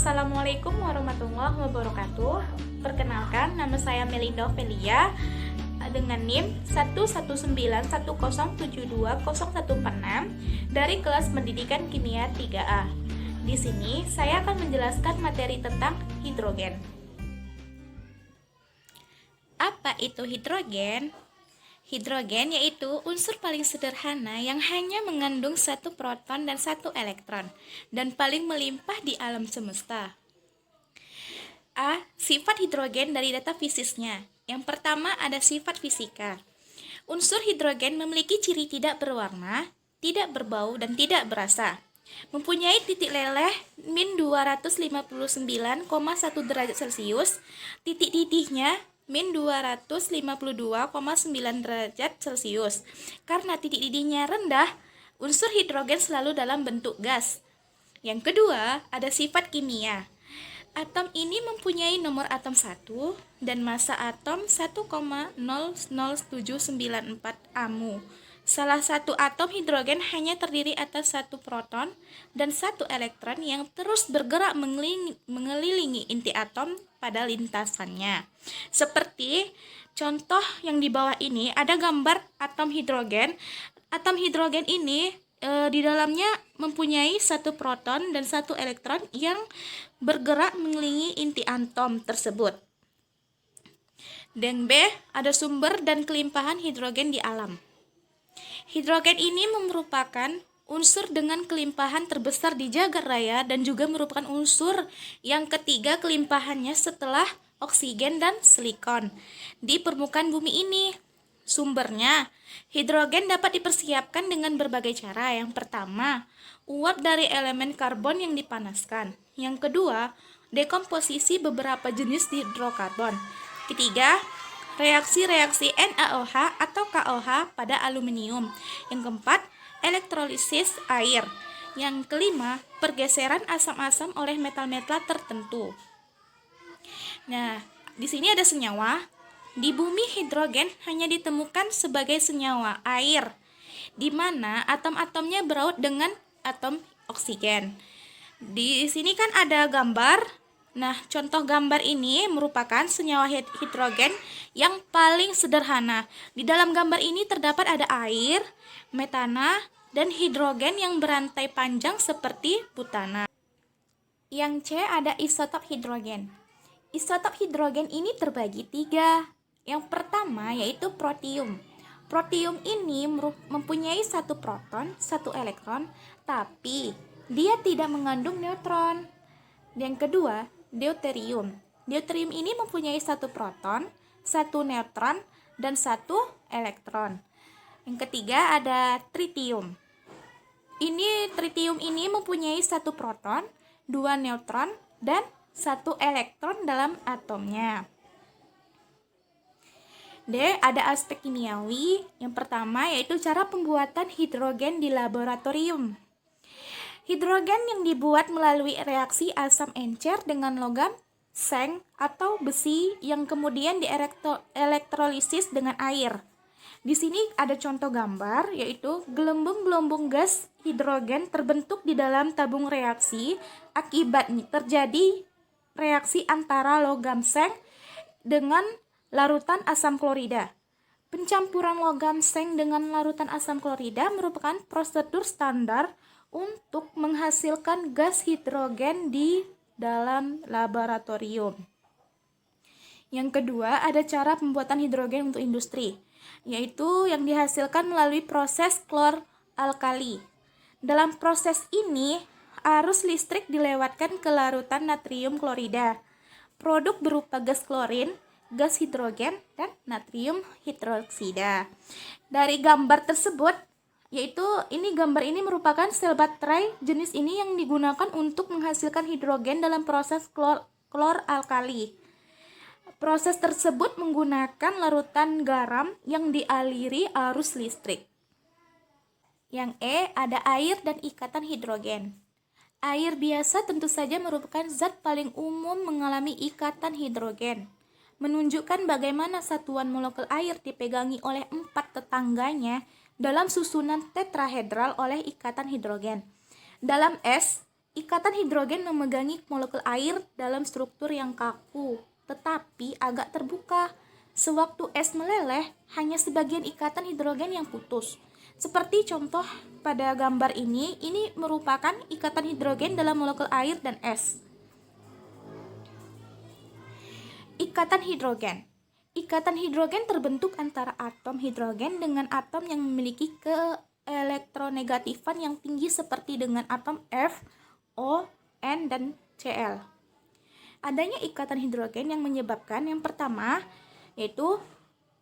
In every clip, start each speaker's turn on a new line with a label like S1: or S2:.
S1: Assalamualaikum warahmatullahi wabarakatuh. Perkenalkan, nama saya Melinda Ofelia dengan NIM 1191070720146 dari kelas Pendidikan Kimia 3A. Di sini saya akan menjelaskan materi tentang hidrogen. Apa itu hidrogen? Hidrogen yaitu unsur paling sederhana yang hanya mengandung satu proton dan satu elektron dan paling melimpah di alam semesta. A. Sifat hidrogen dari data fisiknya. Yang pertama ada sifat fisika. Unsur hidrogen memiliki ciri tidak berwarna, tidak berbau, dan tidak berasa. Mempunyai titik leleh min 259,1 derajat Celcius, titik didihnya min 252,9 derajat Celcius. Karena titik didihnya rendah, unsur hidrogen selalu dalam bentuk gas. Yang kedua, ada sifat kimia. Atom ini mempunyai nomor atom 1 dan massa atom 1,00794 AMU. Salah satu atom hidrogen hanya terdiri atas satu proton dan satu elektron yang terus bergerak mengelilingi inti atom pada lintasannya. Seperti contoh yang di bawah ini ada gambar atom hidrogen. Atom hidrogen ini di dalamnya mempunyai satu proton dan satu elektron yang bergerak mengelilingi inti atom tersebut. Dan B, ada sumber dan kelimpahan hidrogen di alam. Hidrogen ini merupakan unsur dengan kelimpahan terbesar di jagat raya dan juga merupakan unsur yang ketiga kelimpahannya setelah oksigen dan silikon di permukaan bumi ini. Sumbernya, hidrogen dapat dipersiapkan dengan berbagai cara. Yang pertama, uap dari elemen karbon yang dipanaskan. Yang kedua, dekomposisi beberapa jenis hidrokarbon. Ketiga, reaksi-reaksi NaOH atau KOH pada aluminium. Yang keempat, elektrolisis air. Yang kelima, pergeseran asam-asam oleh metal-metal tertentu. Nah, di sini ada senyawa. Di bumi hidrogen hanya ditemukan sebagai senyawa air, di mana atom-atomnya beraut dengan atom oksigen. Di sini kan ada gambar. Nah, contoh gambar ini merupakan senyawa hidrogen yang paling sederhana. Di dalam gambar ini terdapat ada air, metana, dan hidrogen yang berantai panjang seperti butana. Yang C ada isotop hidrogen. Isotop hidrogen ini terbagi 3. Yang pertama yaitu protium. Protium ini mempunyai satu proton, satu elektron, tapi dia tidak mengandung neutron. Yang kedua, deuterium. Deuterium ini mempunyai satu proton, satu neutron, dan satu elektron. Yang ketiga ada tritium. Tritium ini mempunyai satu proton, dua neutron, dan satu elektron dalam atomnya. D. Ada aspek kimiawi. Yang pertama yaitu cara pembuatan hidrogen di laboratorium. Hidrogen yang dibuat melalui reaksi asam encer dengan logam seng atau besi yang kemudian dielektrolisis dengan air. Di sini ada contoh gambar yaitu gelembung-gelembung gas hidrogen terbentuk di dalam tabung reaksi akibat terjadi reaksi antara logam seng dengan larutan asam klorida. Pencampuran logam seng dengan larutan asam klorida merupakan prosedur standar untuk menghasilkan gas hidrogen di dalam laboratorium. Yang kedua, ada cara pembuatan hidrogen untuk industri, yaitu yang dihasilkan melalui proses klor-alkali. Dalam proses ini, arus listrik dilewatkan ke larutan natrium klorida. Produk berupa gas klorin, gas hidrogen, dan natrium hidroksida. Dari gambar tersebut, yaitu gambar ini merupakan sel baterai jenis ini yang digunakan untuk menghasilkan hidrogen dalam proses klor-alkali. Proses tersebut menggunakan larutan garam yang dialiri arus listrik. Yang E ada air dan ikatan hidrogen. Air biasa tentu saja merupakan zat paling umum mengalami ikatan hidrogen. Menunjukkan bagaimana satuan molekul air dipegangi oleh 4 tetangganya dalam susunan tetrahedral oleh ikatan hidrogen. Dalam es, Ikatan hidrogen memegangi molekul air dalam struktur yang kaku, tetapi agak terbuka. Sewaktu es meleleh, hanya sebagian ikatan hidrogen yang putus. Seperti contoh pada gambar ini merupakan ikatan hidrogen dalam molekul air dan es. Ikatan hidrogen. Ikatan hidrogen terbentuk antara atom hidrogen dengan atom yang memiliki keelektronegatifan yang tinggi seperti dengan atom F, O, N, dan Cl. Adanya ikatan hidrogen yang menyebabkan yang pertama yaitu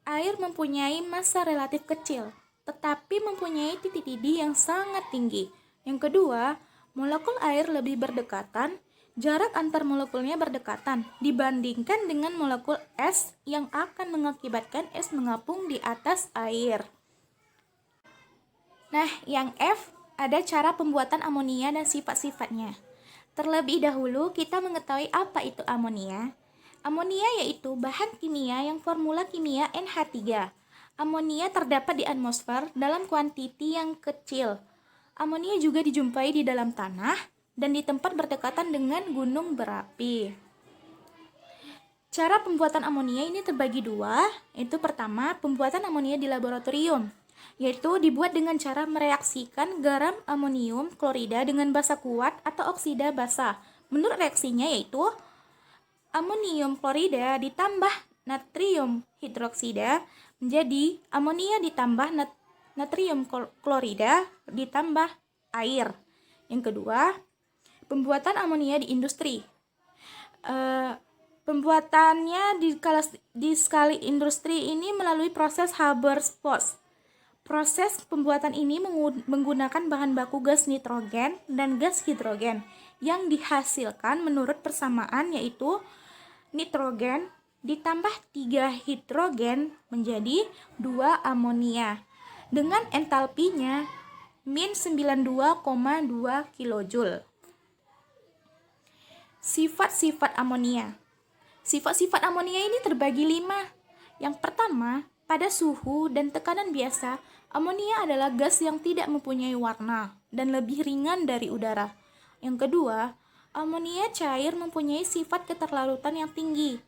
S1: air mempunyai massa relatif kecil, tetapi mempunyai titik didih yang sangat tinggi. Yang kedua, molekul air lebih berdekatan, jarak antar molekulnya berdekatan dibandingkan dengan molekul es yang akan mengakibatkan es mengapung di atas air. Nah, yang F ada cara pembuatan amonia dan sifat-sifatnya. Terlebih dahulu kita mengetahui apa itu amonia. Amonia yaitu bahan kimia yang formula kimia NH3. Amonia terdapat di atmosfer dalam kuantiti yang kecil. Amonia juga dijumpai di dalam tanah dan di tempat berdekatan dengan gunung berapi. Cara pembuatan amonia ini terbagi dua, yaitu pertama, pembuatan amonia di laboratorium, yaitu dibuat dengan cara mereaksikan garam amonium klorida dengan basa kuat atau oksida basa. Menurut reaksinya yaitu amonium klorida ditambah natrium hidroksida menjadi amonia ditambah natrium klorida ditambah air. Yang kedua, pembuatan amonia di industri. Pembuatannya di skala industri ini melalui proses Haber-Bosch. Proses pembuatan ini menggunakan bahan baku gas nitrogen dan gas hidrogen yang dihasilkan menurut persamaan yaitu nitrogen ditambah 3 hidrogen menjadi 2 amonia dengan entalpinya min 92,2 kJ. Sifat-sifat amonia. Sifat-sifat amonia ini terbagi 5. Yang pertama, pada suhu dan tekanan biasa, amonia adalah gas yang tidak mempunyai warna dan lebih ringan dari udara. Yang kedua, amonia cair mempunyai sifat keterlarutan yang tinggi.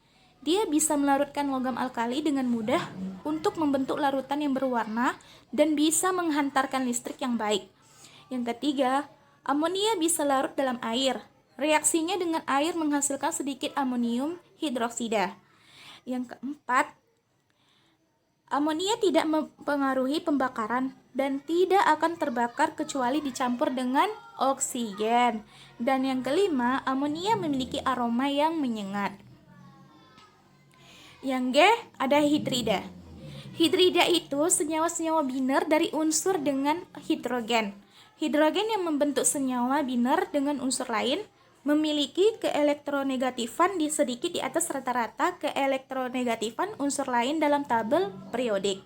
S1: Dia bisa melarutkan logam alkali dengan mudah untuk membentuk larutan yang berwarna dan bisa menghantarkan listrik yang baik. Yang ketiga, amonia bisa larut dalam air. Reaksinya dengan air menghasilkan sedikit amonium hidroksida. Yang keempat, amonia tidak mempengaruhi pembakaran dan tidak akan terbakar kecuali dicampur dengan oksigen. Dan yang kelima, amonia memiliki aroma yang menyengat. Yang G, ada hidrida. Hidrida itu senyawa-senyawa biner dari unsur dengan hidrogen. Hidrogen yang membentuk senyawa biner dengan unsur lain memiliki keelektronegatifan sedikit di atas rata-rata keelektronegatifan unsur lain dalam tabel periodik.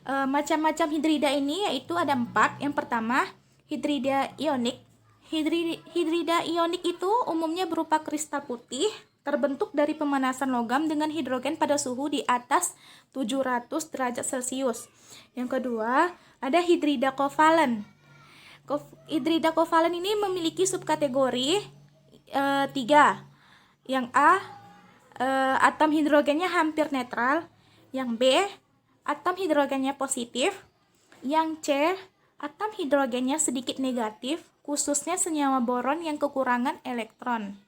S1: Macam-macam hidrida ini yaitu ada 4. Yang pertama, hidrida ionik. Hidrida ionik itu umumnya berupa kristal putih terbentuk dari pemanasan logam dengan hidrogen pada suhu di atas 700 derajat Celcius. Yang kedua, ada hidrida kovalen. Hidrida kovalen ini memiliki subkategori 3. Yang A, atom hidrogennya hampir netral. Yang B, atom hidrogennya positif. Yang C, atom hidrogennya sedikit negatif, khususnya senyawa boron yang kekurangan elektron.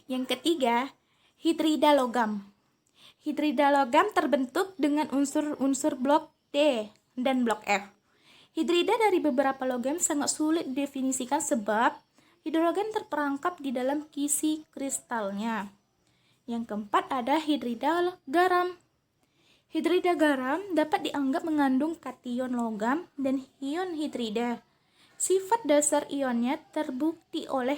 S1: Yang ketiga, hidrida logam. Hidrida logam terbentuk dengan unsur-unsur blok D dan blok F. Hidrida dari beberapa logam sangat sulit didefinisikan sebab hidrogen terperangkap di dalam kisi kristalnya. Yang keempat ada hidrida garam. Hidrida garam dapat dianggap mengandung kation logam dan ion hidrida. Sifat dasar ionnya terbukti oleh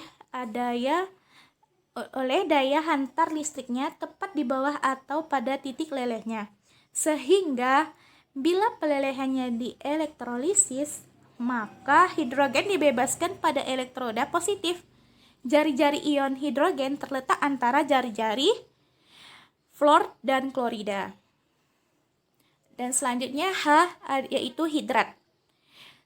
S1: daya hantar listriknya tepat di bawah atau pada titik lelehnya. Sehingga bila pelelehannya dielektrolisis, maka hidrogen dibebaskan pada elektroda positif. Jari-jari ion hidrogen terletak antara jari-jari fluor dan klorida. Dan selanjutnya H yaitu hidrat.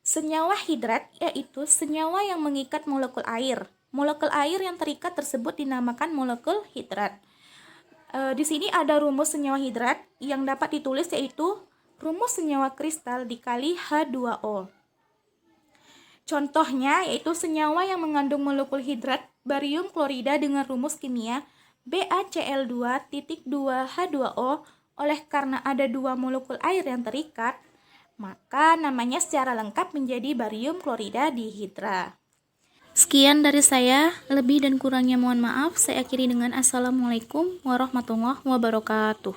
S1: Senyawa hidrat yaitu senyawa yang mengikat molekul air. Molekul air yang terikat tersebut dinamakan molekul hidrat. Di sini ada rumus senyawa hidrat yang dapat ditulis yaitu rumus senyawa kristal dikali H2O. Contohnya yaitu senyawa yang mengandung molekul hidrat barium klorida dengan rumus kimia BaCl2.2H2O. Oleh karena ada dua molekul air yang terikat, maka namanya secara lengkap menjadi barium klorida dihidra. Sekian dari saya, lebih dan kurangnya mohon maaf. Saya akhiri dengan Assalamualaikum warahmatullahi wabarakatuh.